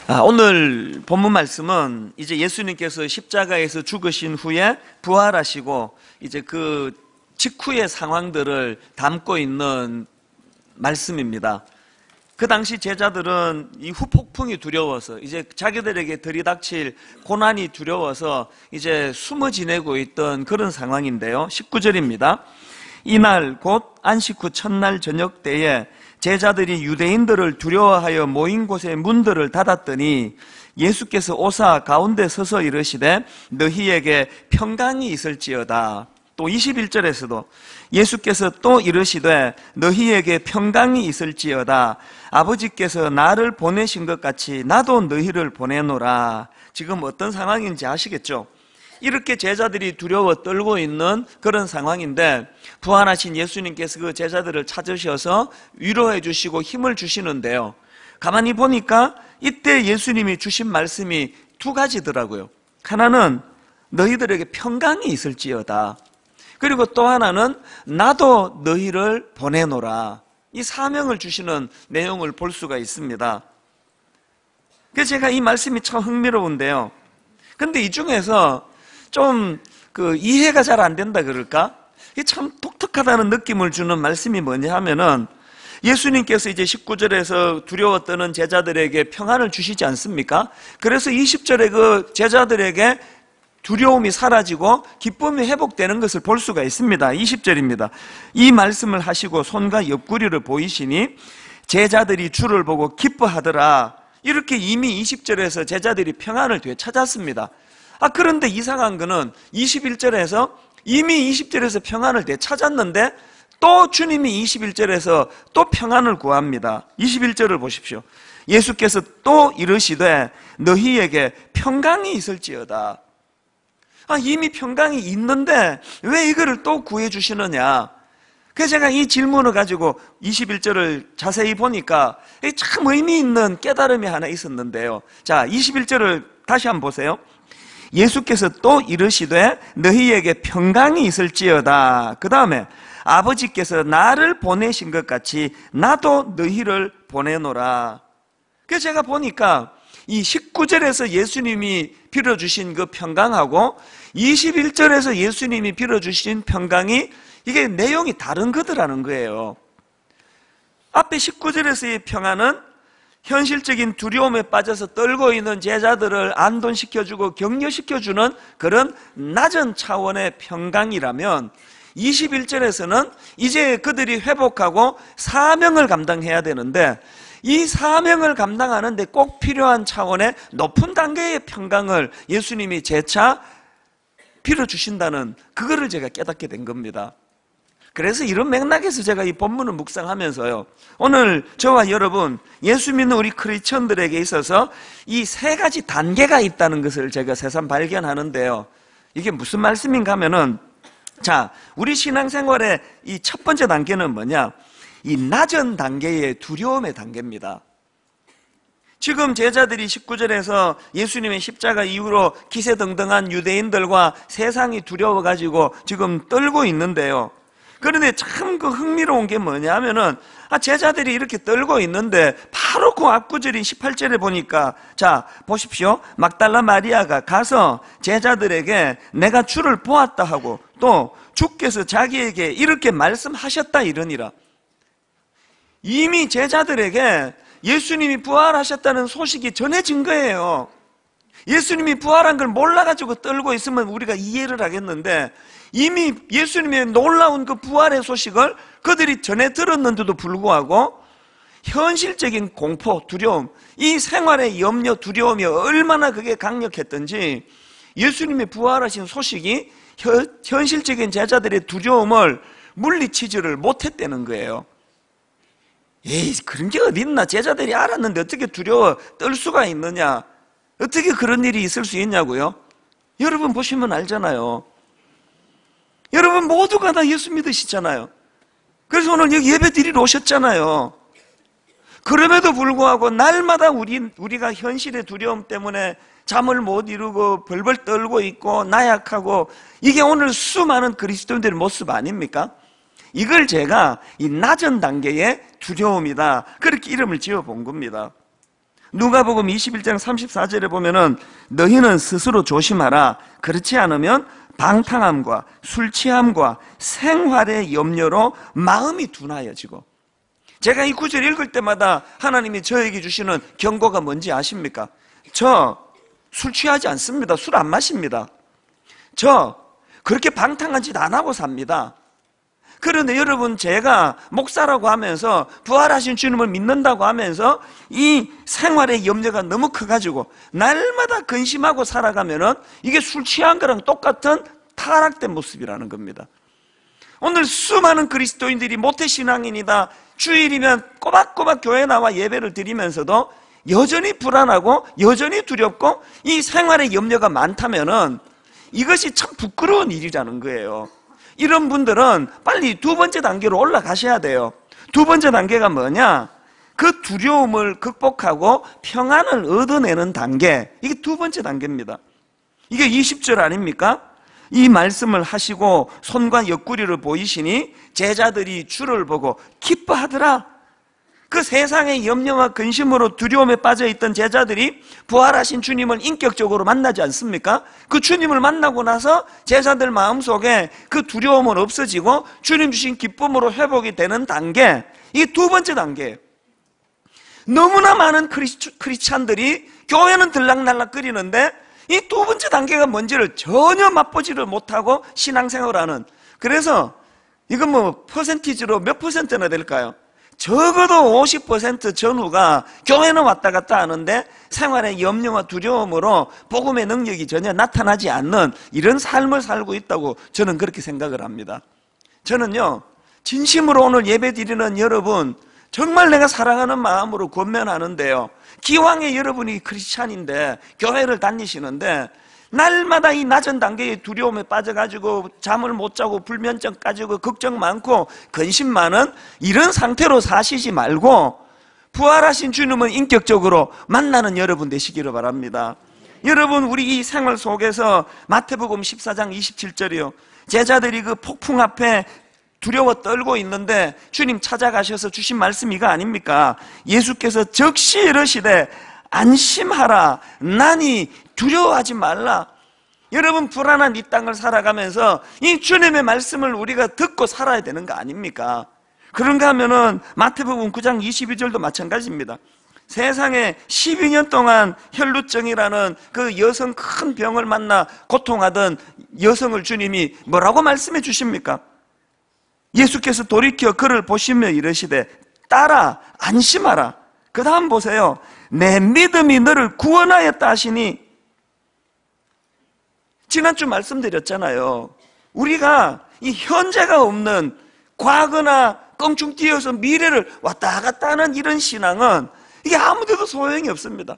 오늘 본문 말씀은 이제 예수님께서 십자가에서 죽으신 후에 부활하시고 이제 그 직후의 상황들을 담고 있는 말씀입니다. 그 당시 제자들은 이 후폭풍이 두려워서 이제 자기들에게 들이닥칠 고난이 두려워서 이제 숨어 지내고 있던 그런 상황인데요. 19절입니다. 이날 곧 안식 후 첫날 저녁 때에 제자들이 유대인들을 두려워하여 모인 곳의 문들을 닫았더니 예수께서 오사 가운데 서서 이르시되 너희에게 평강이 있을지어다. 또 21절에서도 예수께서 또 이르시되 너희에게 평강이 있을지어다. 아버지께서 나를 보내신 것 같이 나도 너희를 보내노라. 지금 어떤 상황인지 아시겠죠? 이렇게 제자들이 두려워 떨고 있는 그런 상황인데 부활하신 예수님께서 그 제자들을 찾으셔서 위로해 주시고 힘을 주시는데요. 가만히 보니까 이때 예수님이 주신 말씀이 두 가지더라고요. 하나는 너희들에게 평강이 있을지어다. 그리고 또 하나는 나도 너희를 보내노라. 이 사명을 주시는 내용을 볼 수가 있습니다. 그래서 제가 이 말씀이 참 흥미로운데요. 근데 이 중에서 좀 이해가 잘 안 된다 그럴까? 이게 참 독특하다는 느낌을 주는 말씀이 뭐냐 하면은 예수님께서 이제 19절에서 두려워 떠는 제자들에게 평안을 주시지 않습니까? 그래서 20절에 그 제자들에게 두려움이 사라지고 기쁨이 회복되는 것을 볼 수가 있습니다. 20절입니다. 이 말씀을 하시고 손과 옆구리를 보이시니 제자들이 주를 보고 기뻐하더라. 이렇게 이미 20절에서 제자들이 평안을 되찾았습니다. 그런데 이상한 거는 21절에서 이미 20절에서 평안을 되찾았는데 또 주님이 21절에서 또 평안을 구합니다. 21절을 보십시오. 예수께서 또 이르시되 너희에게 평강이 있을지어다. 이미 평강이 있는데 왜 이거를 또 구해 주시느냐? 그래서 제가 이 질문을 가지고 21절을 자세히 보니까 참 의미 있는 깨달음이 하나 있었는데요. 자, 21절을 다시 한번 보세요. 예수께서 또 이르시되 너희에게 평강이 있을지어다. 그 다음에 아버지께서 나를 보내신 것 같이 나도 너희를 보내노라. 그래서 제가 보니까 이 19절에서 예수님이 빌어주신 그 평강하고 21절에서 예수님이 빌어주신 평강이 이게 내용이 다른 거더라는 거예요. 앞에 19절에서의 평안은 현실적인 두려움에 빠져서 떨고 있는 제자들을 안돈시켜주고 격려시켜주는 그런 낮은 차원의 평강이라면 21절에서는 이제 그들이 회복하고 사명을 감당해야 되는데 이 사명을 감당하는 데 꼭 필요한 차원의 높은 단계의 평강을 예수님이 재차 빌어주신다는 그거를 제가 깨닫게 된 겁니다. 그래서 이런 맥락에서 제가 이 본문을 묵상하면서요, 오늘 저와 여러분 예수 믿는 우리 크리스천들에게 있어서 이 세 가지 단계가 있다는 것을 제가 새삼 발견하는데요. 이게 무슨 말씀인가 하면은, 자, 우리 신앙생활의 이 첫 번째 단계는 뭐냐? 이 낮은 단계의 두려움의 단계입니다. 지금 제자들이 19절에서 예수님의 십자가 이후로 기세등등한 유대인들과 세상이 두려워가지고 지금 떨고 있는데요. 그런데 참 그 흥미로운 게 뭐냐 하면은 제자들이 이렇게 떨고 있는데 바로 그 앞구절인 18절에 보니까, 자 보십시오. 막달라 마리아가 가서 제자들에게 내가 주를 보았다 하고 또 주께서 자기에게 이렇게 말씀하셨다 이러니라. 이미 제자들에게 예수님이 부활하셨다는 소식이 전해진 거예요. 예수님이 부활한 걸 몰라가지고 떨고 있으면 우리가 이해를 하겠는데 이미 예수님의 놀라운 그 부활의 소식을 그들이 전해 들었는데도 불구하고 현실적인 공포, 두려움, 이 생활의 염려, 두려움이 얼마나 그게 강력했던지 예수님의 부활하신 소식이 현실적인 제자들의 두려움을 물리치지를 못했다는 거예요. 에이, 그런 게 어딨나? 제자들이 알았는데 어떻게 두려워 떨 수가 있느냐? 어떻게 그런 일이 있을 수 있냐고요? 여러분 보시면 알잖아요. 여러분 모두가 다 예수 믿으시잖아요. 그래서 오늘 여기 예배 드리러 오셨잖아요. 그럼에도 불구하고 날마다 우리가 현실의 두려움 때문에 잠을 못 이루고 벌벌 떨고 있고 나약하고, 이게 오늘 수많은 그리스도인들의 모습 아닙니까? 이걸 제가 이 낮은 단계의 두려움이다, 그렇게 이름을 지어 본 겁니다. 누가복음 21장 34절에 보면은 너희는 스스로 조심하라. 그렇지 않으면 방탕함과 술 취함과 생활의 염려로 마음이 둔하여지고. 제가 이 구절 읽을 때마다 하나님이 저에게 주시는 경고가 뭔지 아십니까? 저 술 취하지 않습니다. 술 안 마십니다. 저 그렇게 방탕한 짓 안 하고 삽니다. 그런데 여러분, 제가 목사라고 하면서 부활하신 주님을 믿는다고 하면서 이 생활의 염려가 너무 커가지고 날마다 근심하고 살아가면은 이게 술 취한 거랑 똑같은 타락된 모습이라는 겁니다. 오늘 수많은 그리스도인들이 모태신앙인이다, 주일이면 꼬박꼬박 교회 나와 예배를 드리면서도 여전히 불안하고 여전히 두렵고 이 생활의 염려가 많다면은 이것이 참 부끄러운 일이라는 거예요. 이런 분들은 빨리 두 번째 단계로 올라가셔야 돼요. 두 번째 단계가 뭐냐? 그 두려움을 극복하고 평안을 얻어내는 단계. 이게 두 번째 단계입니다. 이게 20절 아닙니까? 이 말씀을 하시고 손과 옆구리를 보이시니 제자들이 주를 보고 기뻐하더라. 그 세상의 염려와 근심으로 두려움에 빠져있던 제자들이 부활하신 주님을 인격적으로 만나지 않습니까? 그 주님을 만나고 나서 제자들 마음속에 그 두려움은 없어지고 주님 주신 기쁨으로 회복이 되는 단계, 이게 두 번째 단계예요. 너무나 많은 크리스찬들이 교회는 들락날락 거리는데 이 두 번째 단계가 뭔지를 전혀 맛보지를 못하고 신앙생활을 하는. 그래서 이건 뭐 퍼센티지로 몇 퍼센트나 될까요? 적어도 50% 전후가 교회는 왔다 갔다 하는데 생활의 염려와 두려움으로 복음의 능력이 전혀 나타나지 않는 이런 삶을 살고 있다고 저는 그렇게 생각을 합니다. 저는요, 진심으로 오늘 예배 드리는 여러분 정말 내가 사랑하는 마음으로 권면하는데요, 기왕에 여러분이 크리스찬인데 교회를 다니시는데 날마다 이 낮은 단계의 두려움에 빠져가지고 잠을 못 자고 불면증 가지고 걱정 많고 근심 많은 이런 상태로 사시지 말고 부활하신 주님을 인격적으로 만나는 여러분 되시기를 바랍니다. 여러분, 우리 이 생활 속에서 마태복음 14장 27절이요, 제자들이 그 폭풍 앞에 두려워 떨고 있는데 주님 찾아가셔서 주신 말씀이 이거 아닙니까? 예수께서 즉시 이르시되 안심하라, 나니 두려워하지 말라. 여러분, 불안한 이 땅을 살아가면서 이 주님의 말씀을 우리가 듣고 살아야 되는 거 아닙니까? 그런가 하면은 마태복음 9장 22절도 마찬가지입니다. 세상에 12년 동안 혈루증이라는 그 여성 큰 병을 만나 고통하던 여성을 주님이 뭐라고 말씀해 주십니까? 예수께서 돌이켜 그를 보시며 이르시되 딸아 안심하라. 그 다음 보세요. 내 믿음이 너를 구원하였다 하시니. 지난주 말씀드렸잖아요. 우리가 이 현재가 없는 과거나 껑충 뛰어서 미래를 왔다 갔다 하는 이런 신앙은 이게 아무데도 소용이 없습니다.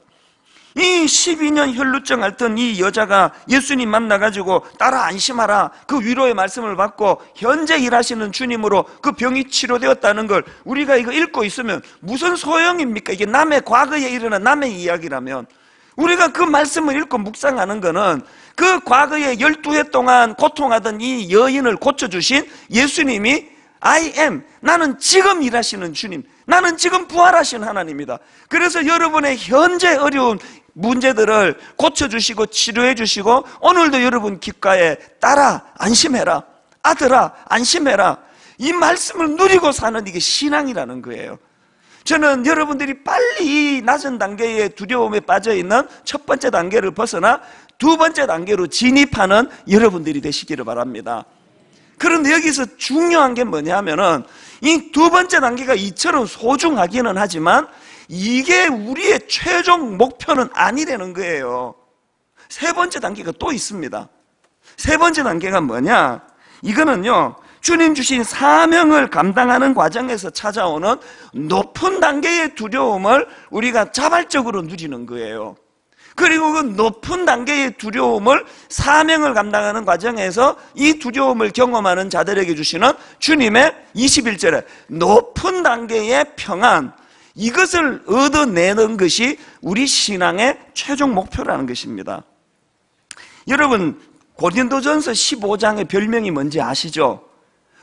이 12년 혈루증 앓던 이 여자가 예수님 만나가지고 따라 안심하라, 그 위로의 말씀을 받고 현재 일하시는 주님으로 그 병이 치료되었다는 걸 우리가 이거 읽고 있으면 무슨 소용입니까? 이게 남의 과거에 일어난 남의 이야기라면. 우리가 그 말씀을 읽고 묵상하는 거는 그 과거에 12해 동안 고통하던 이 여인을 고쳐주신 예수님이 I am, 나는 지금 일하시는 주님, 나는 지금 부활하신 하나님이다. 그래서 여러분의 현재 어려운 문제들을 고쳐주시고 치료해주시고 오늘도 여러분 귓가에 딸아 안심해라, 아들아 안심해라, 이 말씀을 누리고 사는 이게 신앙이라는 거예요. 저는 여러분들이 빨리 이 낮은 단계의 두려움에 빠져있는 첫 번째 단계를 벗어나 두 번째 단계로 진입하는 여러분들이 되시기를 바랍니다. 그런데 여기서 중요한 게 뭐냐면은 이 두 번째 단계가 이처럼 소중하기는 하지만 이게 우리의 최종 목표는 아니라는 거예요. 세 번째 단계가 또 있습니다. 세 번째 단계가 뭐냐? 이거는요, 주님 주신 사명을 감당하는 과정에서 찾아오는 높은 단계의 두려움을 우리가 자발적으로 누리는 거예요. 그리고 그 높은 단계의 두려움을 사명을 감당하는 과정에서 이 두려움을 경험하는 자들에게 주시는 주님의 21절에 높은 단계의 평안, 이것을 얻어내는 것이 우리 신앙의 최종 목표라는 것입니다. 여러분, 고린도전서 15장의 별명이 뭔지 아시죠?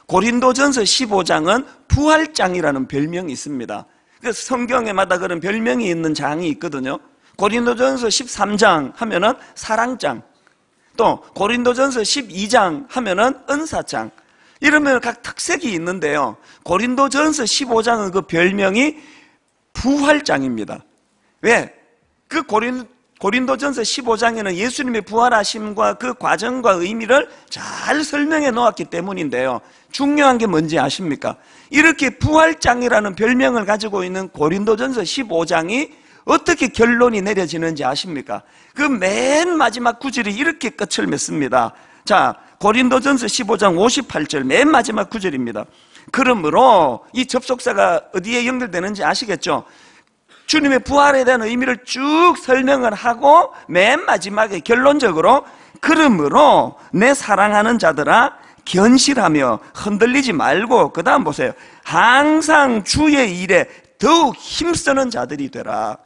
고린도전서 15장은 부활장이라는 별명이 있습니다. 그 성경에마다 그런 별명이 있는 장이 있거든요. 고린도전서 13장 하면은 사랑장, 또 고린도전서 12장 하면은 은사장, 이러면 각 특색이 있는데요. 고린도전서 15장은 그 별명이 부활장입니다. 왜? 그 고린도전서 15장에는 예수님의 부활하심과 그 과정과 의미를 잘 설명해 놓았기 때문인데요. 중요한 게 뭔지 아십니까? 이렇게 부활장이라는 별명을 가지고 있는 고린도전서 15장이 어떻게 결론이 내려지는지 아십니까? 그 맨 마지막 구절이 이렇게 끝을 맺습니다. 자, 고린도전서 15장 58절 맨 마지막 구절입니다. 그러므로 이 접속사가 어디에 연결되는지 아시겠죠? 주님의 부활에 대한 의미를 쭉 설명을 하고 맨 마지막에 결론적으로 그러므로 내 사랑하는 자들아 견실하며 흔들리지 말고, 그 다음 보세요. 항상 주의 일에 더욱 힘쓰는 자들이 되라.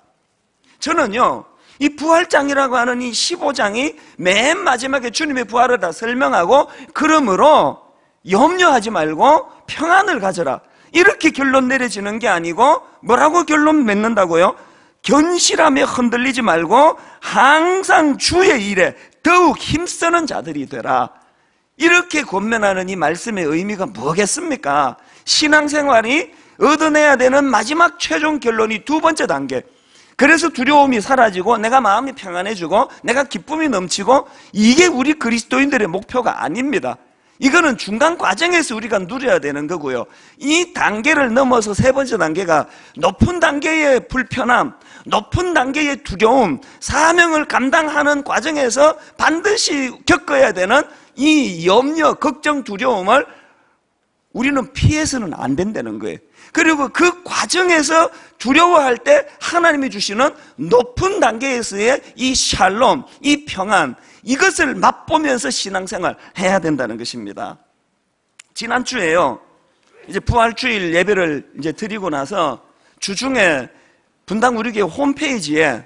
저는요, 이 부활장이라고 하는 이 15장이 맨 마지막에 주님의 부활을 다 설명하고 그러므로 염려하지 말고 평안을 가져라, 이렇게 결론 내려지는 게 아니고 뭐라고 결론 맺는다고요? 견실하며 흔들리지 말고 항상 주의 일에 더욱 힘쓰는 자들이 되라. 이렇게 권면하는 이 말씀의 의미가 뭐겠습니까? 신앙생활이 얻어내야 되는 마지막 최종 결론이 두 번째 단계. 그래서 두려움이 사라지고 내가 마음이 평안해지고 내가 기쁨이 넘치고, 이게 우리 그리스도인들의 목표가 아닙니다. 이거는 중간 과정에서 우리가 누려야 되는 거고요. 이 단계를 넘어서 세 번째 단계가 높은 단계의 불편함, 높은 단계의 두려움, 사명을 감당하는 과정에서 반드시 겪어야 되는 이 염려, 걱정, 두려움을 우리는 피해서는 안 된다는 거예요. 그리고 그 과정에서 두려워할 때 하나님이 주시는 높은 단계에서의 이 샬롬, 이 평안, 이것을 맛보면서 신앙생활 해야 된다는 것입니다. 지난주에요, 이제 부활주일 예배를 이제 드리고 나서 주중에 분당 우리교회 홈페이지에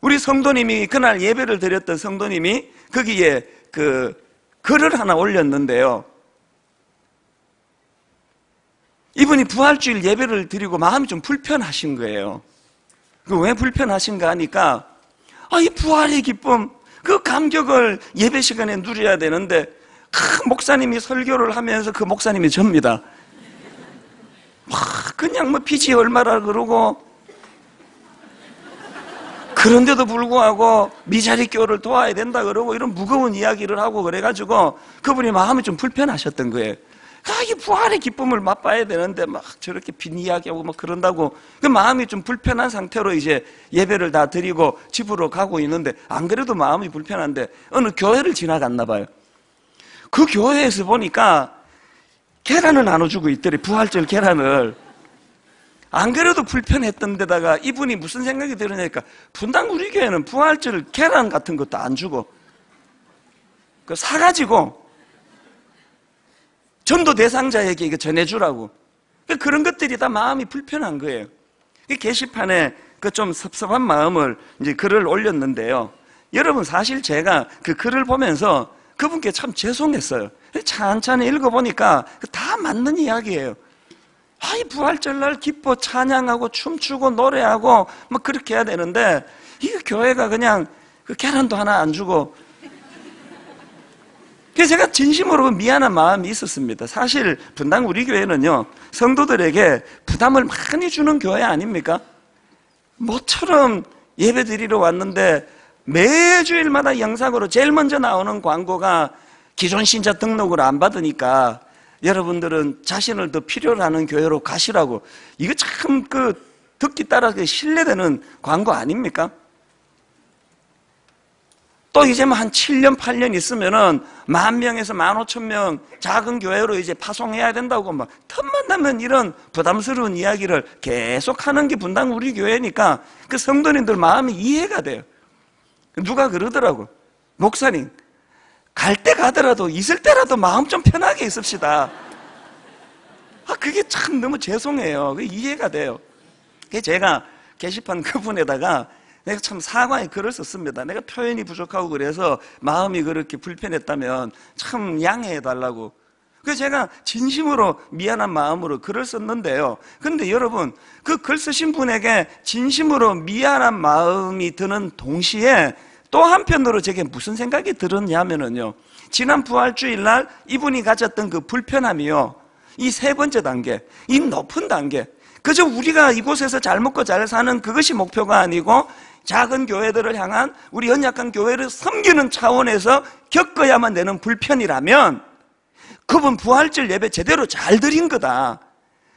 우리 성도님이, 그날 예배를 드렸던 성도님이 거기에 그 글을 하나 올렸는데요. 이분이 부활주일 예배를 드리고 마음이 좀 불편하신 거예요. 왜 불편하신가 하니까, 이 부활의 기쁨, 그 감격을 예배 시간에 누려야 되는데, 목사님이 설교를 하면서, 그 목사님이 접니다. 그냥 빚이 얼마라 그러고, 그런데도 불구하고 미자리 교를 도와야 된다 그러고 이런 무거운 이야기를 하고 그래가지고 그분이 마음이 좀 불편하셨던 거예요. 이 부활의 기쁨을 맛봐야 되는데 막 저렇게 빈 이야기하고 막 그런다고, 그 마음이 좀 불편한 상태로 이제 예배를 다 드리고 집으로 가고 있는데, 안 그래도 마음이 불편한데 어느 교회를 지나갔나 봐요. 그 교회에서 보니까 계란을 나눠주고 있더래, 부활절 계란을. 안 그래도 불편했던 데다가 이분이 무슨 생각이 들으니까, 분당 우리 교회는 부활절 계란 같은 것도 안 주고 그 사가지고 전도 대상자에게 이거 전해주라고, 그런 것들이 다 마음이 불편한 거예요. 게시판에 그 좀 섭섭한 마음을 이제 글을 올렸는데요. 여러분, 사실 제가 그 글을 보면서 그분께 참 죄송했어요. 찬찬히 읽어보니까 다 맞는 이야기예요. 이 부활절날 기뻐 찬양하고 춤추고 노래하고 막 그렇게 해야 되는데, 이 교회가 그냥 그 계란도 하나 안 주고. 그래서 제가 진심으로 미안한 마음이 있었습니다. 사실 분당 우리 교회는요, 성도들에게 부담을 많이 주는 교회 아닙니까? 모처럼 예배 드리러 왔는데 매주일마다 영상으로 제일 먼저 나오는 광고가 기존 신자 등록을 안 받으니까 여러분들은 자신을 더 필요로 하는 교회로 가시라고. 이거 참 듣기 따라 신뢰되는 광고 아닙니까? 또 이제 한 7년, 8년 있으면은 10,000명에서 15,000명 작은 교회로 이제 파송해야 된다고 막 틈만 나면 이런 부담스러운 이야기를 계속 하는 게 분당 우리 교회니까 그 성도님들 마음이 이해가 돼요. 누가 그러더라고, 목사님, 갈 때 가더라도 있을 때라도 마음 좀 편하게 있읍시다. 그게 참 너무 죄송해요. 그게 이해가 돼요. 그래서 제가 게시판 그분에다가 내가 참 사과의 글을 썼습니다. 내가 표현이 부족하고 그래서 마음이 그렇게 불편했다면 참 양해해 달라고. 그래서 제가 진심으로 미안한 마음으로 글을 썼는데요. 근데 여러분, 그 글 쓰신 분에게 진심으로 미안한 마음이 드는 동시에 또 한편으로 제게 무슨 생각이 들었냐면요, 지난 부활주일날 이분이 가졌던 그 불편함이요, 이 세 번째 단계, 이 높은 단계, 그저 우리가 이곳에서 잘 먹고 잘 사는 그것이 목표가 아니고 작은 교회들을 향한 우리 연약한 교회를 섬기는 차원에서 겪어야만 되는 불편이라면 그분 부활절 예배 제대로 잘 드린 거다,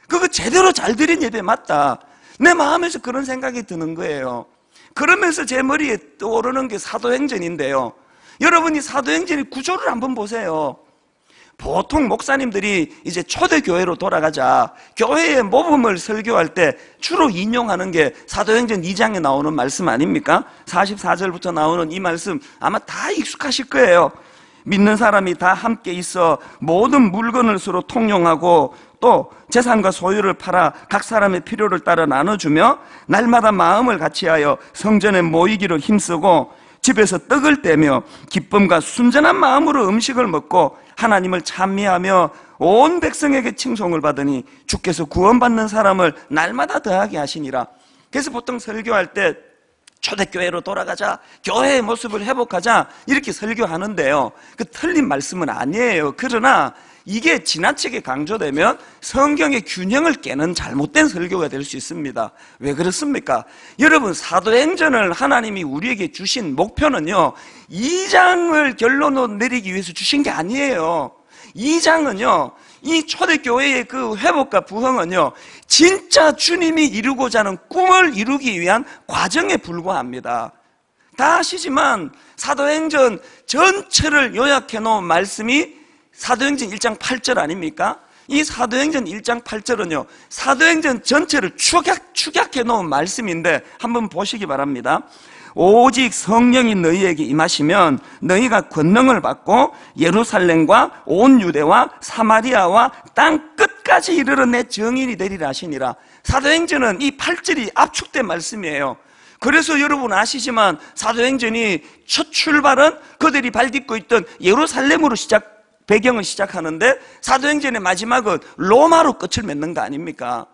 그거 제대로 잘 드린 예배 맞다, 내 마음에서 그런 생각이 드는 거예요. 그러면서 제 머리에 떠오르는 게 사도행전인데요, 여러분이 사도행전의 구조를 한번 보세요. 보통 목사님들이 이제 초대교회로 돌아가자 교회의 모범을 설교할 때 주로 인용하는 게 사도행전 2장에 나오는 말씀 아닙니까? 44절부터 나오는 이 말씀 아마 다 익숙하실 거예요. 믿는 사람이 다 함께 있어 모든 물건을 서로 통용하고 또 재산과 소유를 팔아 각 사람의 필요를 따라 나눠주며 날마다 마음을 같이하여 성전에 모이기로 힘쓰고 집에서 떡을 떼며 기쁨과 순전한 마음으로 음식을 먹고 하나님을 찬미하며 온 백성에게 칭송을 받으니 주께서 구원받는 사람을 날마다 더하게 하시니라. 그래서 보통 설교할 때 초대교회로 돌아가자, 교회의 모습을 회복하자, 이렇게 설교하는데요, 그 틀린 말씀은 아니에요. 그러나 이게 지나치게 강조되면 성경의 균형을 깨는 잘못된 설교가 될 수 있습니다. 왜 그렇습니까? 여러분, 사도행전을 하나님이 우리에게 주신 목표는요, 2장을 결론으로 내리기 위해서 주신 게 아니에요. 2장은요, 이 초대교회의 그 회복과 부흥은요, 진짜 주님이 이루고자 하는 꿈을 이루기 위한 과정에 불과합니다. 다 아시지만 사도행전 전체를 요약해 놓은 말씀이 사도행전 1장 8절 아닙니까? 이 사도행전 1장 8절은요, 사도행전 전체를 축약해 놓은 말씀인데 한번 보시기 바랍니다. 오직 성령이 너희에게 임하시면 너희가 권능을 받고 예루살렘과 온 유대와 사마리아와 땅 끝까지 이르러 내 증인이 되리라 하시니라. 사도행전은 이 8절이 압축된 말씀이에요. 그래서 여러분 아시지만 사도행전이 첫 출발은 그들이 발딛고 있던 예루살렘으로 배경을 시작하는데 사도행전의 마지막은 로마로 끝을 맺는 거 아닙니까?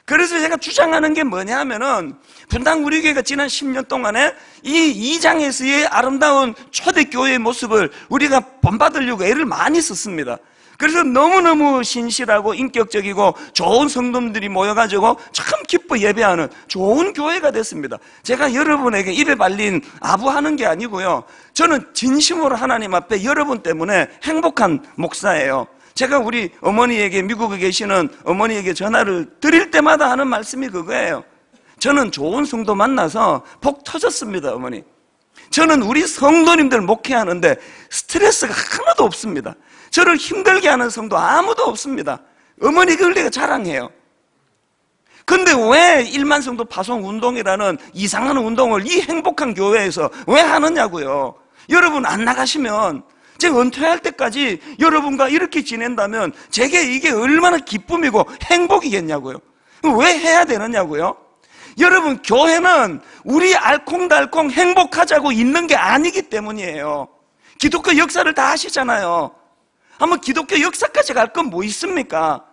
그래서 제가 주장하는 게 뭐냐 하면은 분당 우리 교회가 지난 10년 동안에 이 2장에서의 아름다운 초대교회의 모습을 우리가 본받으려고 애를 많이 썼습니다. 그래서 너무너무 신실하고 인격적이고 좋은 성도들이 모여가지고 참 기뻐 예배하는 좋은 교회가 됐습니다. 제가 여러분에게 입에 발린 아부하는 게 아니고요, 저는 진심으로 하나님 앞에 여러분 때문에 행복한 목사예요. 제가 우리 어머니에게, 미국에 계시는 어머니에게 전화를 드릴 때마다 하는 말씀이 그거예요. 저는 좋은 성도 만나서 복 터졌습니다. 어머니, 저는 우리 성도님들 목회하는데 스트레스가 하나도 없습니다. 저를 힘들게 하는 성도 아무도 없습니다. 어머니 그걸 내가 자랑해요. 근데 왜 1만 성도 파송 운동이라는 이상한 운동을 이 행복한 교회에서 왜 하느냐고요. 여러분 안 나가시면 제가 은퇴할 때까지 여러분과 이렇게 지낸다면 제게 이게 얼마나 기쁨이고 행복이겠냐고요. 왜 해야 되느냐고요. 여러분, 교회는 우리 알콩달콩 행복하자고 있는 게 아니기 때문이에요. 기독교 역사를 다 아시잖아요. 한번 기독교 역사까지 갈 건 뭐 있습니까?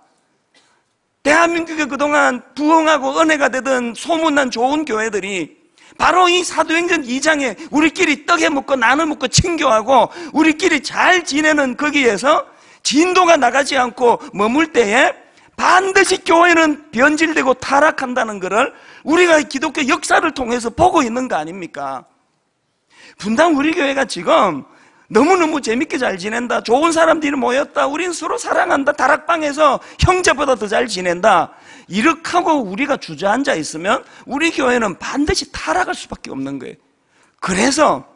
대한민국에 그동안 부흥하고 은혜가 되던 소문난 좋은 교회들이 바로 이 사도행전 2장에 우리끼리 떡에 묻고 나눠 먹고 친교하고 우리끼리 잘 지내는 거기에서 진도가 나가지 않고 머물 때에 반드시 교회는 변질되고 타락한다는 것을 우리가 기독교 역사를 통해서 보고 있는 거 아닙니까? 분당 우리 교회가 지금 너무너무 재밌게 잘 지낸다, 좋은 사람들이 모였다, 우린 서로 사랑한다, 다락방에서 형제보다 더 잘 지낸다, 이렇게 하고 우리가 주저앉아 있으면 우리 교회는 반드시 타락할 수밖에 없는 거예요. 그래서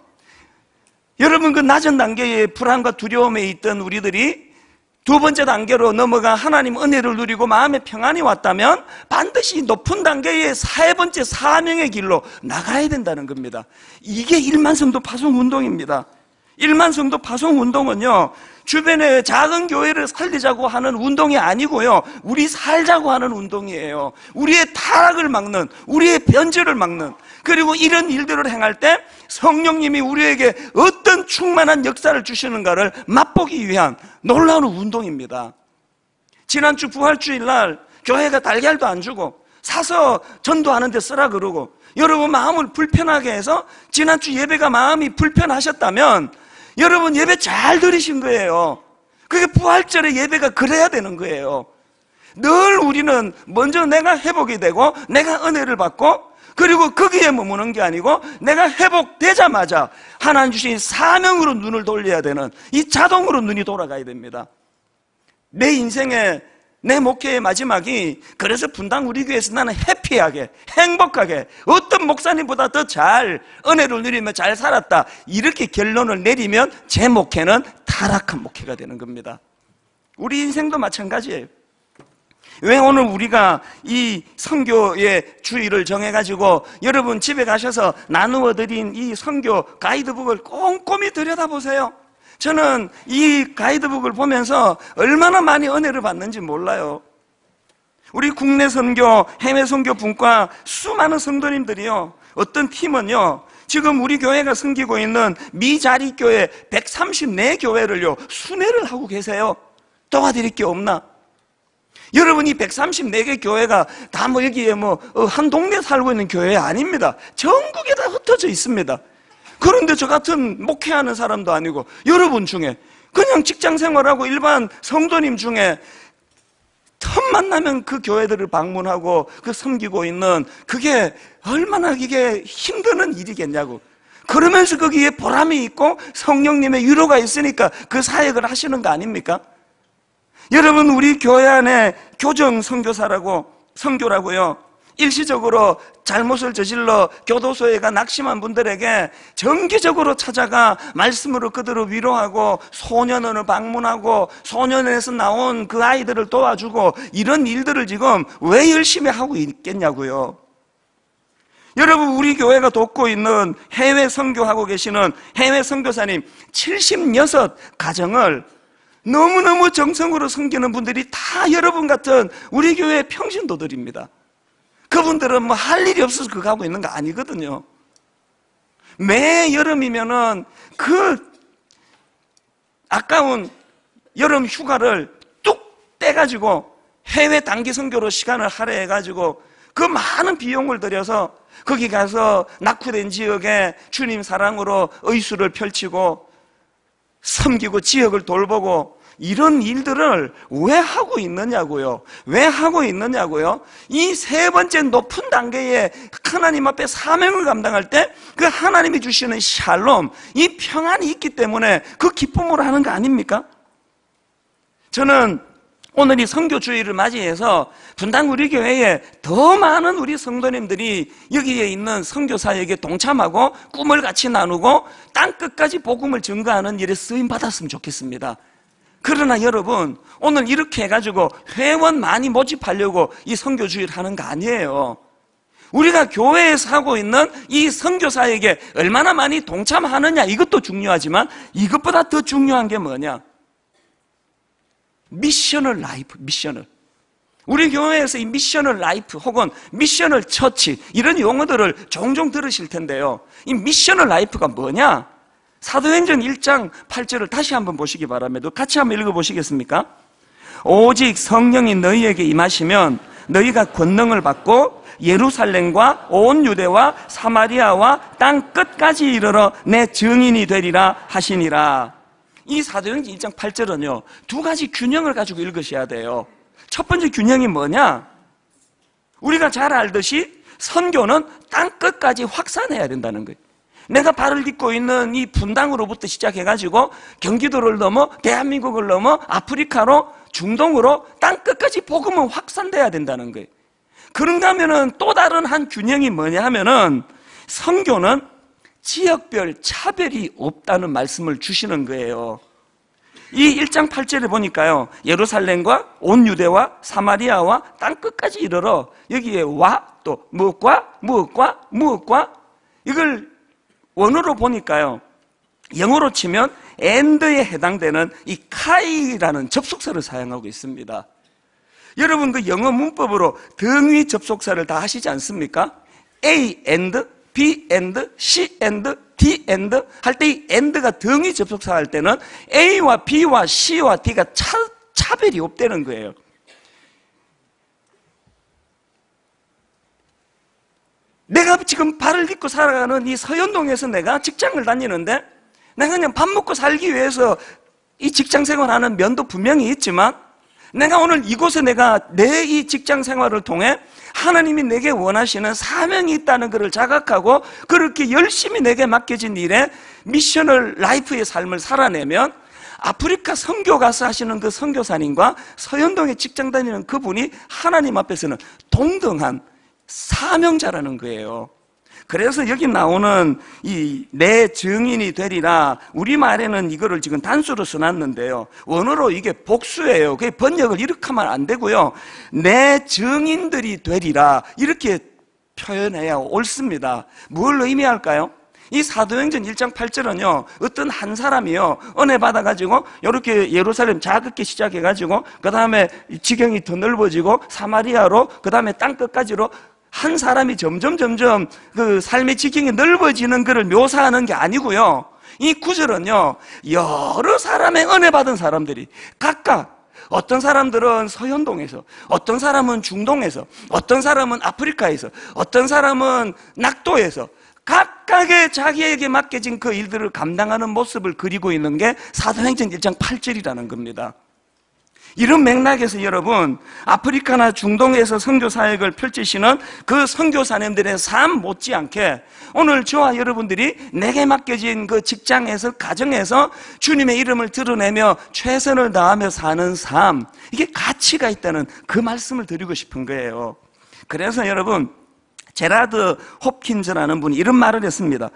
여러분, 그 낮은 단계의 불안과 두려움에 있던 우리들이 두 번째 단계로 넘어가 하나님 은혜를 누리고 마음의 평안이 왔다면 반드시 높은 단계의 세 번째 사명의 길로 나가야 된다는 겁니다. 이게 1만 성도 파송 운동입니다. 1만 성도 파송 운동은요, 주변의 작은 교회를 살리자고 하는 운동이 아니고요, 우리 살자고 하는 운동이에요. 우리의 타락을 막는, 우리의 변절을 막는, 그리고 이런 일들을 행할 때 성령님이 우리에게 어떤 충만한 역사를 주시는가를 맛보기 위한 놀라운 운동입니다. 지난주 부활주일날 교회가 달걀도 안 주고 사서 전도하는데 쓰라 그러고, 여러분 마음을 불편하게 해서 지난주 예배가 마음이 불편하셨다면 여러분 예배 잘 들으신 거예요. 그게 부활절의 예배가 그래야 되는 거예요. 늘 우리는 먼저 내가 회복이 되고 내가 은혜를 받고, 그리고 거기에 머무는 게 아니고 내가 회복되자마자 하나님 주신 사명으로 눈을 돌려야 되는, 이 자동으로 눈이 돌아가야 됩니다. 내 인생의, 내 목회의 마지막이, 그래서 분당 우리 교회에서 나는 해피하게, 행복하게, 어떤 목사님보다 더 잘 은혜를 누리며 잘 살았다, 이렇게 결론을 내리면 제 목회는 타락한 목회가 되는 겁니다. 우리 인생도 마찬가지예요. 왜 오늘 우리가 이 선교의 주의를 정해가지고 여러분 집에 가셔서 나누어 드린 이 선교 가이드북을 꼼꼼히 들여다보세요. 저는 이 가이드북을 보면서 얼마나 많이 은혜를 받는지 몰라요. 우리 국내 선교, 해외 선교 분과 수많은 성도님들이요, 어떤 팀은요, 지금 우리 교회가 섬기고 있는 미자립교회 134교회를요 순회를 하고 계세요. 도와드릴 게 없나? 여러분, 이 134개 교회가 다 뭐 여기에 한 동네 살고 있는 교회 아닙니다. 전국에 다 흩어져 있습니다. 그런데 저 같은 목회하는 사람도 아니고 여러분 중에 그냥 직장 생활하고 일반 성도님 중에 틈만 나면 그 교회들을 방문하고 그 섬기고 있는, 그게 얼마나 이게 힘드는 일이겠냐고. 그러면서 거기에 보람이 있고 성령님의 위로가 있으니까 그 사역을 하시는 거 아닙니까? 여러분, 우리 교회 안에 교정 선교라고요, 일시적으로 잘못을 저질러 교도소에 가 낙심한 분들에게 정기적으로 찾아가 말씀으로 그들을 위로하고 소년원을 방문하고 소년원에서 나온 그 아이들을 도와주고, 이런 일들을 지금 왜 열심히 하고 있겠냐고요. 여러분, 우리 교회가 돕고 있는 해외 선교하고 계시는 해외 선교사님 76가정을 너무너무 정성으로 섬기는 분들이 다 여러분 같은 우리 교회의 평신도들입니다. 그분들은 할 일이 없어서 그거 하고 있는 거 아니거든요. 매 여름이면은 그 아까운 여름 휴가를 뚝 떼가지고 해외 단기 선교로 시간을 할애해가지고 그 많은 비용을 들여서 거기 가서 낙후된 지역에 주님 사랑으로 의수를 펼치고 섬기고 지역을 돌보고, 이런 일들을 왜 하고 있느냐고요. 왜 하고 있느냐고요. 이 세 번째 높은 단계에 하나님 앞에 사명을 감당할 때 그 하나님이 주시는 샬롬, 이 평안이 있기 때문에 그 기쁨으로 하는 거 아닙니까? 저는 오늘 이 선교주의를 맞이해서 분당 우리 교회에 더 많은 우리 성도님들이 여기에 있는 선교사에게 동참하고 꿈을 같이 나누고 땅끝까지 복음을 증거하는 일에 쓰임 받았으면 좋겠습니다. 그러나 여러분, 오늘 이렇게 해가지고 회원 많이 모집하려고 이 선교주의를 하는 거 아니에요. 우리가 교회에서 하고 있는 이 선교사에게 얼마나 많이 동참하느냐, 이것도 중요하지만 이것보다 더 중요한 게 뭐냐? 미셔널 라이프, 미셔널. 우리 교회에서 이 미셔널 라이프 혹은 미셔널 처치, 이런 용어들을 종종 들으실 텐데요, 이 미셔널 라이프가 뭐냐? 사도행전 1장 8절을 다시 한번 보시기 바랍니다. 같이 한번 읽어보시겠습니까? 오직 성령이 너희에게 임하시면 너희가 권능을 받고 예루살렘과 온 유대와 사마리아와 땅 끝까지 이르러 내 증인이 되리라 하시니라. 이 사도행전 1장 8절은요, 두 가지 균형을 가지고 읽으셔야 돼요. 첫 번째 균형이 뭐냐? 우리가 잘 알듯이 선교는 땅 끝까지 확산해야 된다는 거예요. 내가 발을 딛고 있는 이 분당으로부터 시작해가지고 경기도를 넘어 대한민국을 넘어 아프리카로 중동으로 땅 끝까지 복음은 확산돼야 된다는 거예요. 그런가 하면은 또 다른 한 균형이 뭐냐 하면은 선교는 지역별 차별이 없다는 말씀을 주시는 거예요. 이 1장 8절에 보니까요, 예루살렘과 온 유대와 사마리아와 땅 끝까지 이르러, 여기에 와, 또 무엇과 무엇과 무엇과, 이걸 원어로 보니까요, 영어로 치면 and에 해당되는 이 카이라는 접속사를 사용하고 있습니다. 여러분 그 영어 문법으로 등위 접속사를 다 하시지 않습니까? A and, B and, C and, D and 할 때 이 and가 등위 접속사 할 때는 A와 B와 C와 D가 차별이 없다는 거예요. 내가 지금 발을 딛고 살아가는 이 서현동에서 내가 직장을 다니는데 내가 그냥 밥 먹고 살기 위해서 이 직장 생활하는 면도 분명히 있지만 내가 오늘 이곳에 내가 내 이 직장 생활을 통해 하나님이 내게 원하시는 사명이 있다는 것을 자각하고 그렇게 열심히 내게 맡겨진 일에 미셔널 라이프의 삶을 살아내면 아프리카 선교 가서 하시는 그 선교사님과 서현동에 직장 다니는 그분이 하나님 앞에서는 동등한 사명자라는 거예요. 그래서 여기 나오는 이 내 증인이 되리라, 우리말에는 이거를 지금 단수로 써놨는데요, 원어로 이게 복수예요. 그게 번역을 이렇게 하면 안 되고요, 내 증인들이 되리라 이렇게 표현해야 옳습니다. 뭘 의미할까요? 이 사도행전 1장 8절은요 어떤 한 사람이요 은혜 받아가지고 이렇게 예루살렘 자극게 시작해가지고 그 다음에 지경이 더 넓어지고 사마리아로 그 다음에 땅끝까지로 한 사람이 점점 그 삶의 지경이 넓어지는 것을 묘사하는 게 아니고요, 이 구절은요 여러 사람의 은혜 받은 사람들이 각각, 어떤 사람들은 서현동에서, 어떤 사람은 중동에서, 어떤 사람은 아프리카에서, 어떤 사람은 낙도에서 각각의 자기에게 맡겨진 그 일들을 감당하는 모습을 그리고 있는 게 사도행전 1장 8절이라는 겁니다. 이런 맥락에서 여러분, 아프리카나 중동에서 선교 사역을 펼치시는 그 선교사님들의 삶 못지않게 오늘 저와 여러분들이 내게 맡겨진 그 직장에서, 가정에서 주님의 이름을 드러내며 최선을 다하며 사는 삶, 이게 가치가 있다는 그 말씀을 드리고 싶은 거예요. 그래서 여러분, 제라드 홉킨즈라는 분이 이런 말을 했습니다.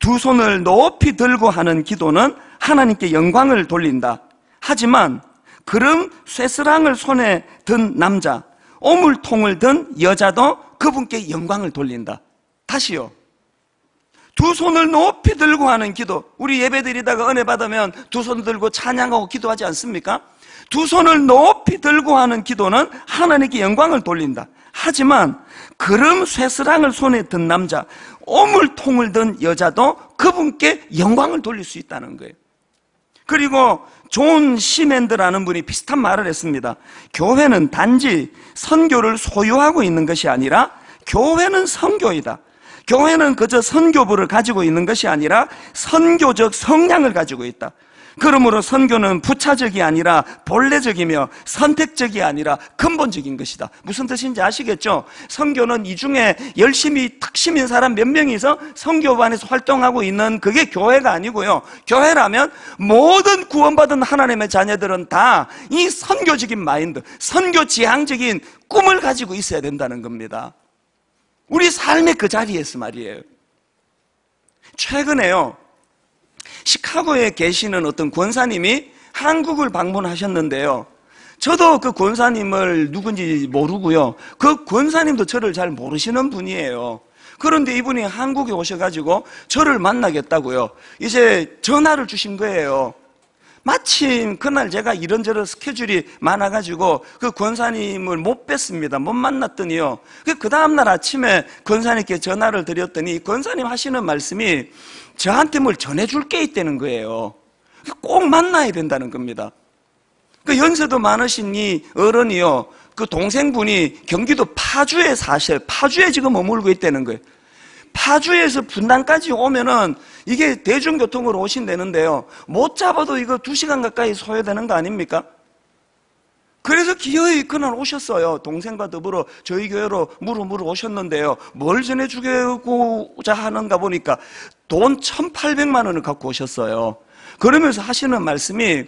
두 손을 높이 들고 하는 기도는 하나님께 영광을 돌린다. 하지만 그름 쇠스랑을 손에 든 남자, 오물통을 든 여자도 그분께 영광을 돌린다. 다시요. 두 손을 높이 들고 하는 기도, 우리 예배드리다가 은혜 받으면 두 손 들고 찬양하고 기도하지 않습니까? 두 손을 높이 들고 하는 기도는 하나님께 영광을 돌린다. 하지만 그름 쇠스랑을 손에 든 남자, 오물통을 든 여자도 그분께 영광을 돌릴 수 있다는 거예요. 그리고 존 시맨드라는 분이 비슷한 말을 했습니다. 교회는 단지 선교를 소유하고 있는 것이 아니라 교회는 선교이다. 교회는 그저 선교부를 가지고 있는 것이 아니라 선교적 성향을 가지고 있다. 그러므로 선교는 부차적이 아니라 본래적이며 선택적이 아니라 근본적인 것이다. 무슨 뜻인지 아시겠죠? 선교는 이 중에 열심히 탁심인 사람 몇 명이서 선교반에서 활동하고 있는 그게 교회가 아니고요, 교회라면 모든 구원받은 하나님의 자녀들은 다 이 선교적인 마인드, 선교 지향적인 꿈을 가지고 있어야 된다는 겁니다. 우리 삶의 그 자리에서 말이에요. 최근에요, 시카고에 계시는 어떤 권사님이 한국을 방문하셨는데요, 저도 그 권사님을 누군지 모르고요, 그 권사님도 저를 잘 모르시는 분이에요. 그런데 이분이 한국에 오셔가지고 저를 만나겠다고요 이제 전화를 주신 거예요. 마침 그날 제가 이런저런 스케줄이 많아가지고 그 권사님을 못 뵀습니다. 못 만났더니요, 그 다음날 아침에 권사님께 전화를 드렸더니 권사님 하시는 말씀이 저한테 뭘 전해줄 게 있다는 거예요. 꼭 만나야 된다는 겁니다. 그 연세도 많으신 이 어른이요, 그 동생분이 경기도 파주에 사셔요. 파주에 지금 머물고 있다는 거예요. 파주에서 분당까지 오면은 이게 대중교통으로 오신다는데요, 못 잡아도 이거 2시간 가까이 소요되는 거 아닙니까? 그래서 기어이 그날 오셨어요. 동생과 더불어 저희 교회로 물어 오셨는데요, 뭘 전해주고자 하는가 보니까 돈 1,800만 원을 갖고 오셨어요. 그러면서 하시는 말씀이,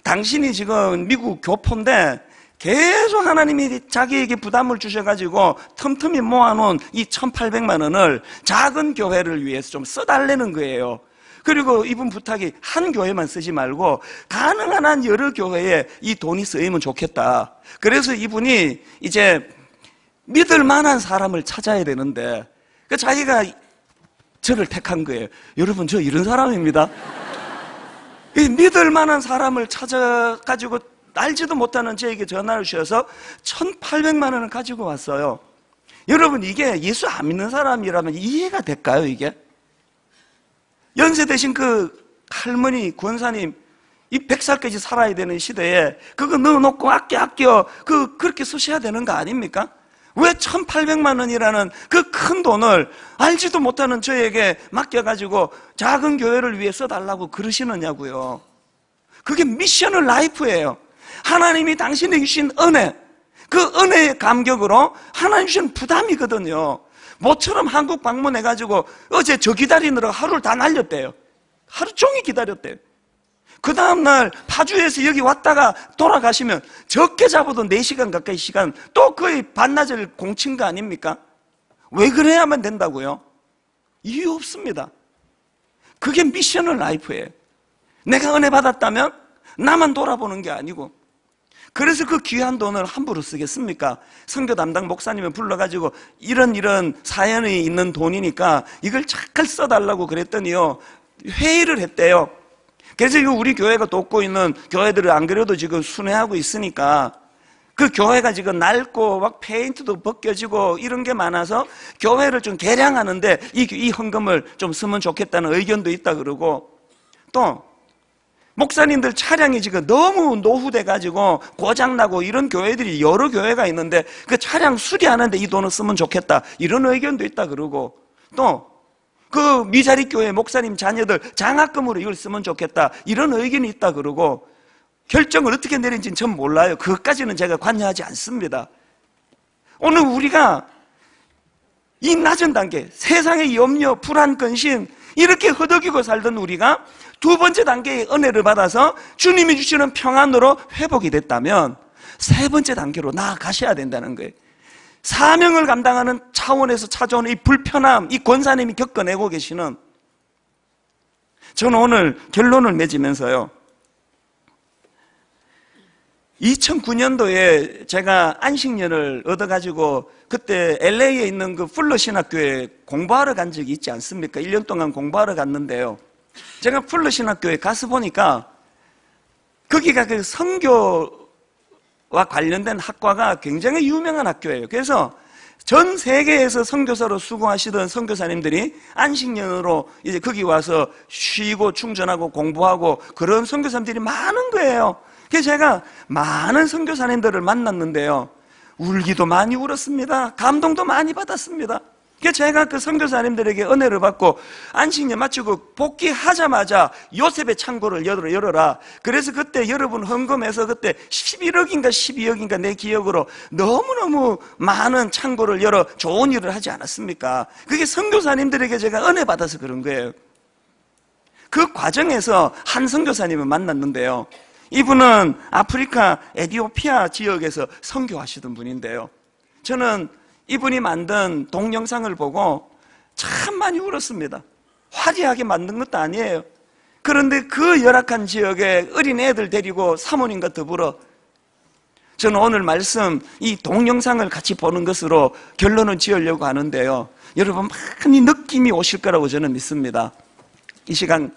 당신이 지금 미국 교포인데 계속 하나님이 자기에게 부담을 주셔가지고 틈틈이 모아놓은 이 1,800만 원을 작은 교회를 위해서 좀 써달라는 거예요. 그리고 이분 부탁이 한 교회만 쓰지 말고 가능한 한 여러 교회에 이 돈이 쓰이면 좋겠다. 그래서 이분이 이제 믿을 만한 사람을 찾아야 되는데 자기가 저를 택한 거예요. 여러분, 저 이런 사람입니다. 이 믿을 만한 사람을 찾아가지고 알지도 못하는 저에게 전화를 주셔서 1,800만 원을 가지고 왔어요. 여러분, 이게 예수 안 믿는 사람이라면 이해가 될까요, 이게? 연세 대신 그 할머니, 권사님, 이 100살까지 살아야 되는 시대에 그거 넣어놓고 아껴 그렇게 쓰셔야 되는 거 아닙니까? 왜 1,800만 원이라는 그 큰 돈을 알지도 못하는 저에게 맡겨가지고 작은 교회를 위해 써달라고 그러시느냐고요. 그게 미션을 라이프예요. 하나님이 당신에게 주신 은혜, 그 은혜의 감격으로 하나님 주신 부담이거든요. 모처럼 한국 방문해가지고 어제 저 기다리느라 하루를 다 날렸대요. 하루 종일 기다렸대요. 그 다음날 파주에서 여기 왔다가 돌아가시면 적게 잡아도 4시간 가까이 시간, 또 거의 반나절 공친 거 아닙니까? 왜 그래야만 된다고요? 이유 없습니다. 그게 미션을 라이프예요. 내가 은혜 받았다면 나만 돌아보는 게 아니고, 그래서 그 귀한 돈을 함부로 쓰겠습니까? 선교 담당 목사님을 불러가지고 이런 사연이 있는 돈이니까 이걸 잘 써달라고 그랬더니요, 회의를 했대요. 그래서 우리 교회가 돕고 있는 교회들을 안 그래도 지금 순회하고 있으니까 그 교회가 지금 낡고 막 페인트도 벗겨지고 이런 게 많아서 교회를 좀 개량하는데 이 헌금을 좀 쓰면 좋겠다는 의견도 있다 그러고, 또 목사님들 차량이 지금 너무 노후돼가지고 고장나고 이런 교회들이 여러 교회가 있는데 그 차량 수리하는데 이 돈을 쓰면 좋겠다 이런 의견도 있다 그러고, 또 그 미자리 교회 목사님 자녀들 장학금으로 이걸 쓰면 좋겠다 이런 의견이 있다 그러고, 결정을 어떻게 내린지는 전 몰라요. 그것까지는 제가 관여하지 않습니다. 오늘 우리가 이 낮은 단계, 세상의 염려, 불안, 근심 이렇게 허덕이고 살던 우리가 두 번째 단계의 은혜를 받아서 주님이 주시는 평안으로 회복이 됐다면 세 번째 단계로 나아가셔야 된다는 거예요. 사명을 감당하는 차원에서 찾아오는 이 불편함, 이 권사님이 겪어내고 계시는, 저는 오늘 결론을 맺으면서요, 2009년도에 제가 안식년을 얻어가지고 그때 LA에 있는 그 풀러 신학교에 공부하러 간 적이 있지 않습니까? 1년 동안 공부하러 갔는데요, 제가 풀러 신학교에 가서 보니까 거기가 그 선교와 관련된 학과가 굉장히 유명한 학교예요. 그래서 전 세계에서 선교사로 수고하시던 선교사님들이 안식년으로 이제 거기 와서 쉬고 충전하고 공부하고 그런 선교사님들이 많은 거예요. 그래서 제가 많은 선교사님들을 만났는데요, 울기도 많이 울었습니다. 감동도 많이 받았습니다. 그래서 제가 그 선교사님들에게 은혜를 받고 안식년 마치고 복귀하자마자 요셉의 창고를 열어라. 그래서 그때 여러분 헌금해서 그때 11억인가 12억인가 내 기억으로 너무너무 많은 창고를 열어 좋은 일을 하지 않았습니까? 그게 선교사님들에게 제가 은혜 받아서 그런 거예요. 그 과정에서 한 선교사님을 만났는데요, 이분은 아프리카 에티오피아 지역에서 선교하시던 분인데요, 저는 이분이 만든 동영상을 보고 참 많이 울었습니다. 화려하게 만든 것도 아니에요. 그런데 그 열악한 지역에 어린 애들 데리고 사모님과 더불어, 저는 오늘 말씀 이 동영상을 같이 보는 것으로 결론을 지으려고 하는데요, 여러분 많이 느낌이 오실 거라고 저는 믿습니다. 이 시간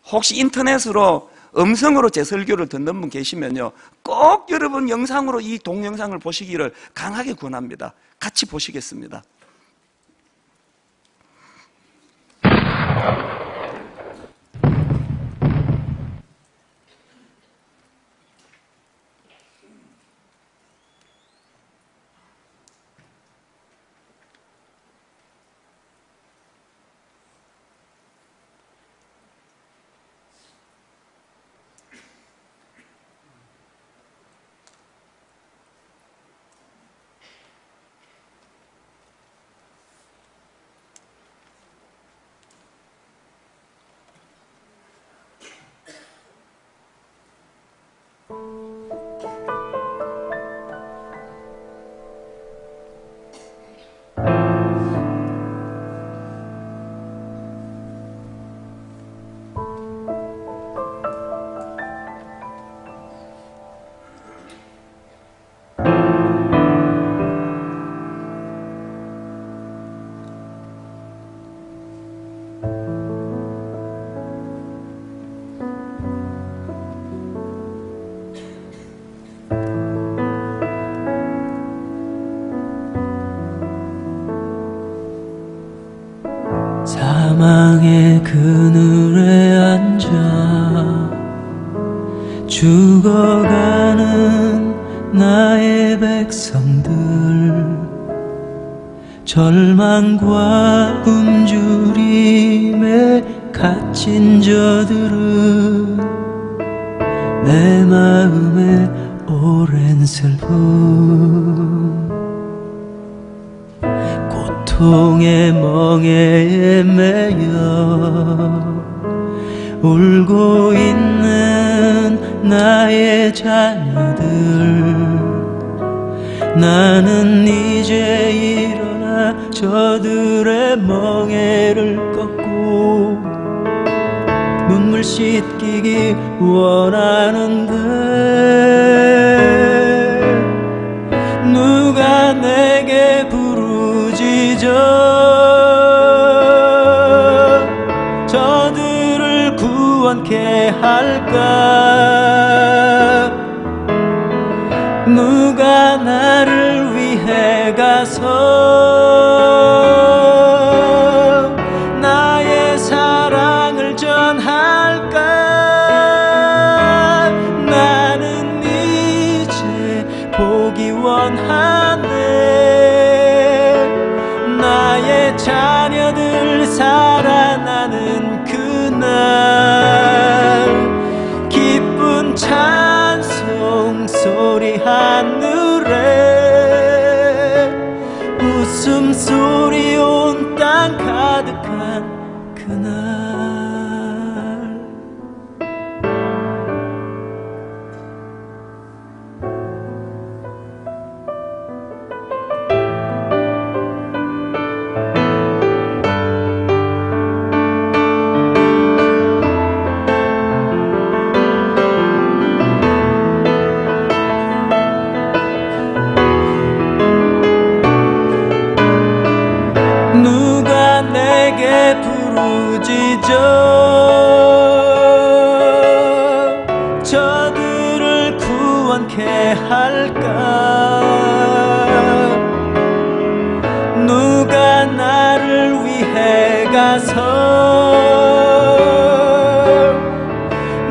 혹시 인터넷으로 음성으로 제 설교를 듣는 분 계시면요, 꼭 여러분 영상으로 이 동영상을 보시기를 강하게 권합니다. 같이 보시겠습니다. 하늘에 앉아 죽어가는 나의 백성들, 절망과 굶주림에 갇힌 저들은 내 마음에 오랜 슬픔, 고통의 멍에에 매여 울고 있는 나의 자녀들, 나는 이제 일어나 저들의 멍에를 꺾고 눈물 씻기기 원하는데, 누가 내게 부르짖어 저들을 구원케 할까? 누가 나를 위해 가서 나의 사랑을 전할까? 나는 이제 보기 원하네. 나의 자녀들 살아나는 그날, 기쁜 찬송 소리 하늘에, 웃음소리 온 땅 가득한 그날. 누가 내게 부르짖어 저들을 구원케 할까? 누가 나를 위해 가서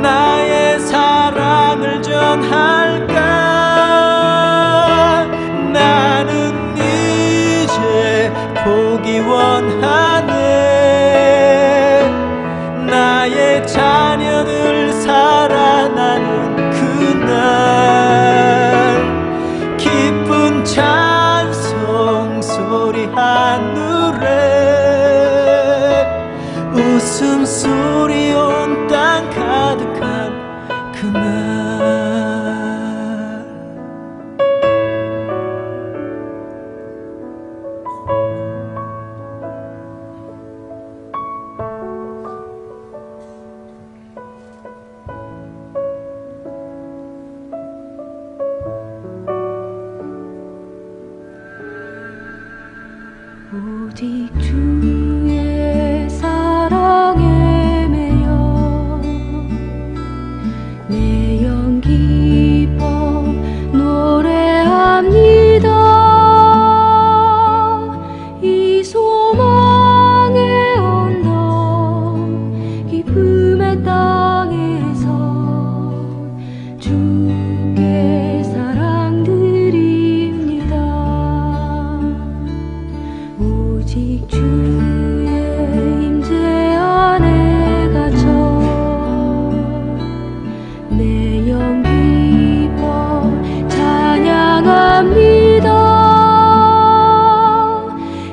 나의 사랑을 전할까? 나는 이제 보기 원하네. 나의 자녀들 살아나는 그날, 기쁜 찬송 소리 하늘에, 웃음소리 온 땅 가득한 그날. 오직 주의 사랑에 매여 내 영 기뻐 노래합니다. 이 소망의 언덕 기쁨의 땅에서 주께 사랑드립니다. 오직 주의 임재 안에 갇혀 내 영 기뻐 찬양합니다.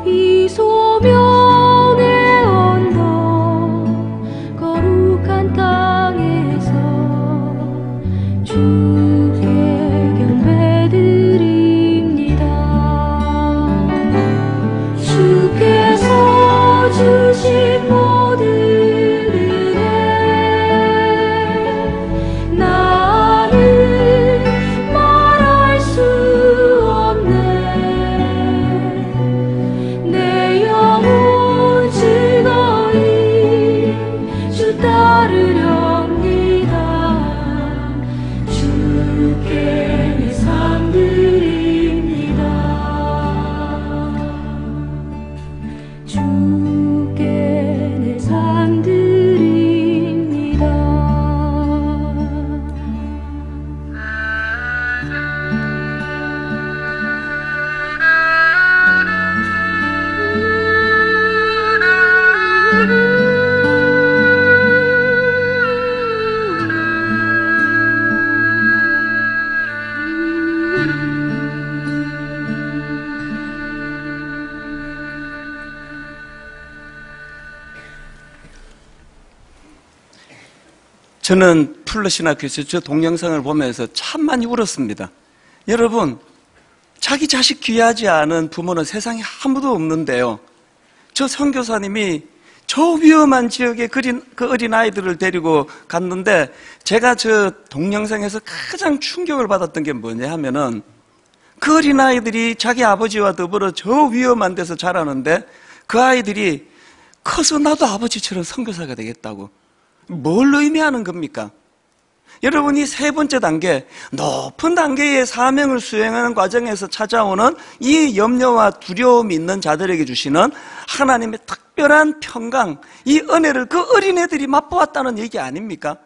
이 소명의 언덕 거룩한 땅에서 주께 경배드립니다. 주께서 주신 모든 은혜 나는 말할 수 없네. 내 영혼 즐거이 주 따르렵니다. 주께 내 삶 드립니다. 주께 내 삶 드립니다. 저는 플러시나교에서 저 동영상을 보면서 참 많이 울었습니다. 여러분, 자기 자식 귀하지 않은 부모는 세상에 아무도 없는데요. 저 선교사님이 저 위험한 지역에 그 어린아이들을 데리고 갔는데, 제가 저 동영상에서 가장 충격을 받았던 게 뭐냐 하면은, 그 어린아이들이 자기 아버지와 더불어 저 위험한 데서 자라는데, 그 아이들이 커서 나도 아버지처럼 선교사가 되겠다고. 뭘 의미하는 겁니까? 여러분이 세 번째 단계, 높은 단계의 사명을 수행하는 과정에서 찾아오는 이 염려와 두려움이 있는 자들에게 주시는 하나님의 특별한 평강, 이 은혜를 그 어린애들이 맛보았다는 얘기 아닙니까?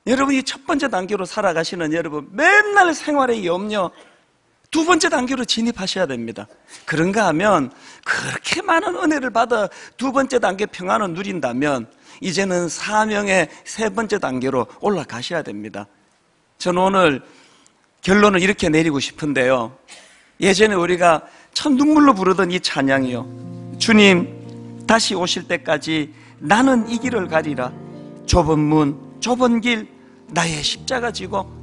여러분이 첫 번째 단계로 살아가시는 여러분, 맨날 생활의 염려, 두 번째 단계로 진입하셔야 됩니다. 그런가 하면 그렇게 많은 은혜를 받아 두 번째 단계 평안을 누린다면 이제는 사명의 세 번째 단계로 올라가셔야 됩니다. 저는 오늘 결론을 이렇게 내리고 싶은데요. 예전에 우리가 참 눈물로 부르던 이 찬양이요. 주님 다시 오실 때까지 나는 이 길을 가리라. 좁은 문, 좁은 길, 나의 십자가 지고.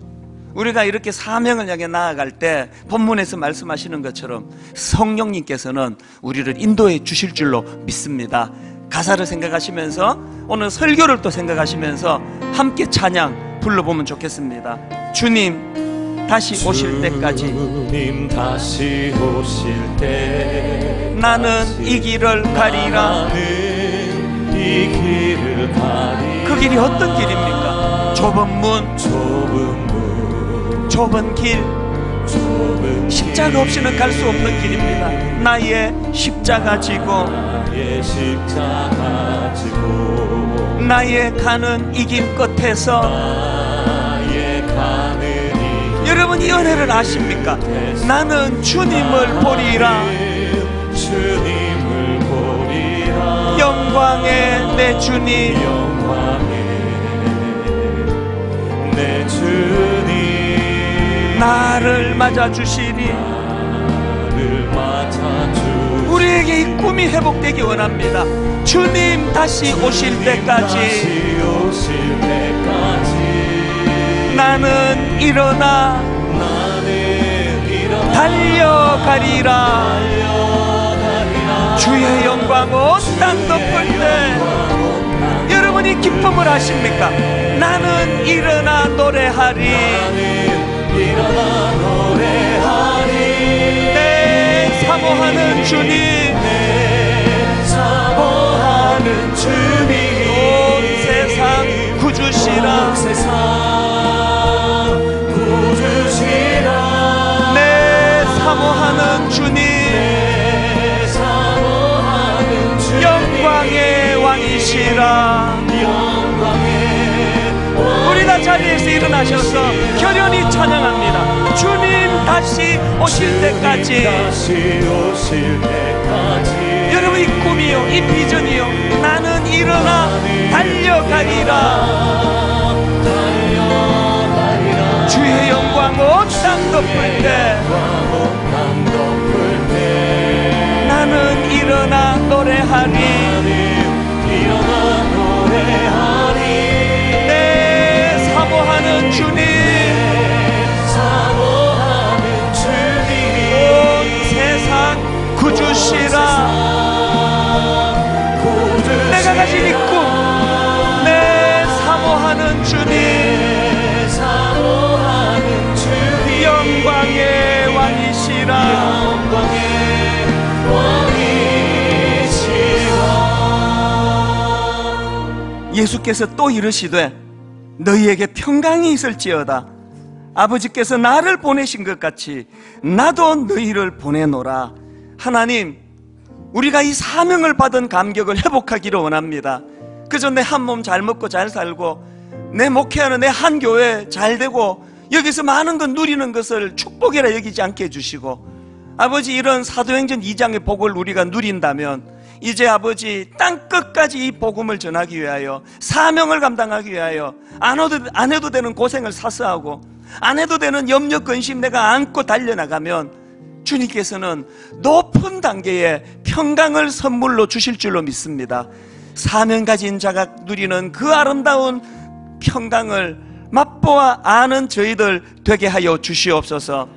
우리가 이렇게 사명을 향해 나아갈 때 본문에서 말씀하시는 것처럼 성령님께서는 우리를 인도해 주실 줄로 믿습니다. 가사를 생각하시면서 오늘 설교를 또 생각하시면서 함께 찬양 불러보면 좋겠습니다. 주님 다시 오실 때까지, 주님 다시 오실 때 나는 이 길을 가리라. 나는 이 길을 가리라. 그 길이 어떤 길입니까? 좁은 문, 좁은 길, 십자가 없이는 갈 수 없는 길입니다. 나의 십자가 지고, 나의 가는 이 길 끝에서, 여러분 이 은혜를 아십니까? 나는 주님을 보리라. 영광의 내 주님, 나를 맞아주시니. 우리에게 이 꿈이 회복되기 원합니다. 주님 다시 오실 때까지 나는 일어나 달려가리라. 주의 영광 온 땅 덮을 때 여러분이 기쁨을 아십니까? 나는 일어나 노래하리. 내 사모하는 주님, 온 세상 구주시라. 내 사모하는 주님, 영광의 왕이시라. 우리 다 자리에서 일어나셔서 결연히 찬양합니다. 주님 다시 오실 때까지. 여러분 이 꿈이요, 이 비전이요, 나는 일어나 달려가리라. 주의 영광 온 땅 덮을 때 나는 일어나 노래하리. 내 사모하는 주님, 온 세상 구주시라. 내가 가진 이 꿈, 내 사모하는 주님, 영광의 왕이시라. 예수께서 또 이르시되 너희에게 평강이 있을지어다. 아버지께서 나를 보내신 것 같이 나도 너희를 보내노라. 하나님, 우리가 이 사명을 받은 감격을 회복하기를 원합니다. 그저 내 한 몸 잘 먹고 잘 살고 내 목회하는 내 한 교회 잘 되고 여기서 많은 것 누리는 것을 축복이라 여기지 않게 해주시고, 아버지 이런 사도행전 2장의 복을 우리가 누린다면 이제 아버지 땅 끝까지 이 복음을 전하기 위하여, 사명을 감당하기 위하여 안 해도 되는 고생을 사서하고 안 해도 되는 염려 근심 내가 안고 달려나가면 주님께서는 높은 단계의 평강을 선물로 주실 줄로 믿습니다. 사명 가진 자가 누리는 그 아름다운 평강을 맛보아 아는 저희들 되게 하여 주시옵소서.